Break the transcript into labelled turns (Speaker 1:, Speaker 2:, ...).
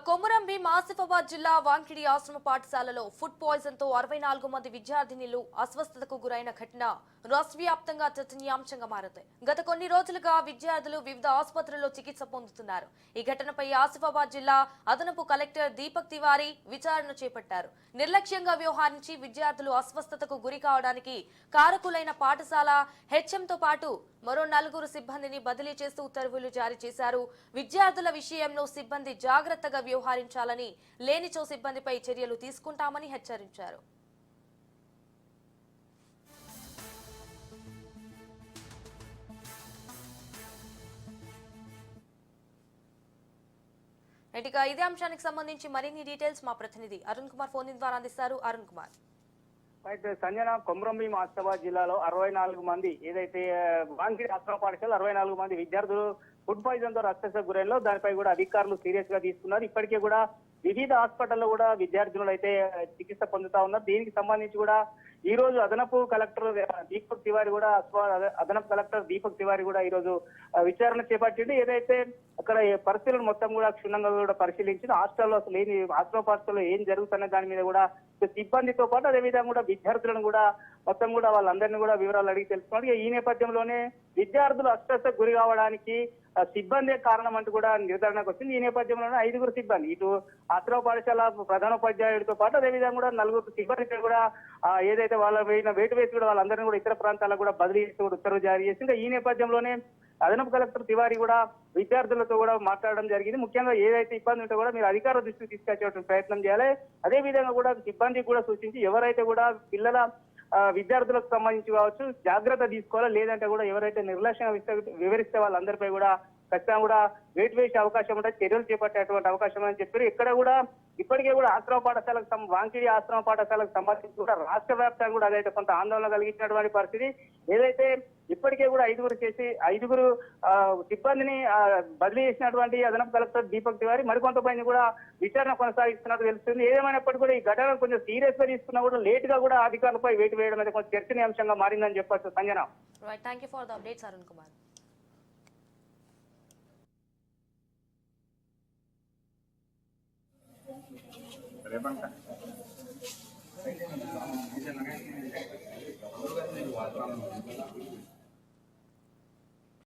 Speaker 1: కొమురం భీం ఆసిఫాబాద్ జిల్లా వాంకిడి ఆశ్రమ పాఠశాలలో ఫుడ్ పాయిజన్ తో 64 మంది విద్యార్థినులు అస్వస్థతకు గురైన ఘటన రాష్ట్ర వ్యాప్తంగా చర్చనీయాంశంగా మారింది. గత కొన్ని రోజులుగా విద్యార్థులు వివిధ ఆసుపత్రుల్లో చికిత్స పొందుతున్నారు. ఈ ఘటనపై ఆసిఫాబాద్ జిల్లా అదనపు కలెక్టర్ దీపక్ తివారీ విచారణ చేపట్టారు. నిర్లక్ష్యంగా వ్యవహరించి విద్యార్థులు అస్వస్థతకు గురి కావడానికి కారకులైన పాఠశాల హెచ్ఎంతో పాటు మరో 4 సిబ్బందిని బదిలీ చేస్తూ ఉత్తర్వులు జారీ చేశారు. విద్యార్థుల విషయంలో సిబ్బంది జాగ్రత్తగా వ్యవహరించాలని, లేనిచో సిబ్బందిపై చర్యలు తీసుకుంటామని హెచ్చరించారు. ఇదే అంశానికి సంబంధించి మరిన్ని డీటెయిల్స్ మా ప్రతినిధి అరుణ్ కుమార్ ఫోన్ ద్వారా అందిస్తారు. అరుణ్ కుమార్.
Speaker 2: అయితే సంజన, కొమురం భీం ఆసిఫాబాద్ జిల్లాలో 64 మంది ఏదైతే వాంకిడి ఆశ్రమ పాఠశాల 64 మంది విద్యార్థులు ఫుడ్ పాయిజన్ తో రక్తస్రావ గురైనలో దానిపై కూడా అధికారులు సీరియస్ గా తీసుకున్నారు. ఇప్పటికే కూడా వివిధ హాస్పిటల్లో కూడా విద్యార్థులు అయితే చికిత్స పొందుతా ఉన్నారు. దీనికి సంబంధించి కూడా ఈ రోజు అదనపు కలెక్టర్ దీపక్ తివారీ కూడా ఈ రోజు విచారణ చేపట్టింది. ఏదైతే అక్కడ పరిస్థితులను మొత్తం కూడా క్షుణ్ణంగా కూడా పరిశీలించింది. హాస్టల్లో అసలు ఏమి ఆశ్రమ పాఠశాలలో ఏం జరుగుతున్న దాని మీద కూడా సిబ్బందితో పాటు అదేవిధంగా కూడా విద్యార్థులను కూడా మొత్తం కూడా వాళ్ళందరినీ కూడా వివరాలు అడిగి తెలుసుకున్నారు. ఈ నేపథ్యంలోనే విద్యార్థులు అస్వస్థతకు గురి కావడానికి సిబ్బందే కారణం అంటూ కూడా నిర్ధారణకు వచ్చింది. ఈ నేపథ్యంలోనే 5 సిబ్బంది ఇటు ఆశ్రమ పాఠశాల ప్రధానోపాధ్యాయుడితో పాటు అదేవిధంగా కూడా 4 సిబ్బంది కూడా ఏదైతే వాళ్ళ వేటు వేసి కూడా వాళ్ళందరినీ కూడా ఇతర ప్రాంతాలకు కూడా బదిలీ చేసి కూడా ఉత్తర్వులు జారీ చేసింది. ఈ నేపథ్యంలోనే అదనపు కలెక్టర్ తివారీ కూడా విద్యార్థులతో కూడా మాట్లాడడం జరిగింది. ముఖ్యంగా ఏదైతే ఇబ్బంది ఉంటే కూడా మీరు అధికారుల దృష్టికి తీసుకొచ్చేటువంటి ప్రయత్నం చేయాలి. అదే విధంగా కూడా సిబ్బందికి కూడా సూచించి ఎవరైతే కూడా పిల్లల విద్యార్థులకు సంబంధించి కావచ్చు జాగ్రత్త తీసుకోవాలి, లేదంటే కూడా ఎవరైతే నిర్లక్ష్యంగా వివరిస్తే వాళ్ళందరిపై కూడా ఖచ్చితంగా కూడా వేటు వేసే అవకాశం ఉంటుంది, చర్యలు చేపట్టేటువంటి అవకాశం అని చెప్పారు. ఇక్కడ కూడా ఇప్పటికే కూడా ఆశ్రమ పాఠశాలకు వాంకిడి ఆశ్రమ పాఠశాలకు సంబంధించి కూడా రాష్ట్ర వ్యాప్తంగా కూడా అదైతే కొంత ఆందోళన కలిగించినటువంటి పరిస్థితి. ఏదైతే ఇప్పటికే కూడా 5 సిబ్బందిని బదిలీ చేసినటువంటి అదనపు కలెక్టర్ దీపక్ తివారీ మరికొంతమంది కూడా విచారణ కొనసాగిస్తున్నట్టు తెలుస్తుంది. ఏదేమైనప్పటికీ కూడా ఈ ఘటన కొంచెం సీరియస్ గా తీసుకున్నా కూడా లేట్ గా కూడా అధికారులపై వేటు వేయడం అనేది కొంచెం చర్చనీయాంశంగా మారిందని చెప్పొచ్చు. Sanjana.
Speaker 1: Thank you for the updates Arun Kumar.
Speaker 3: రేపంట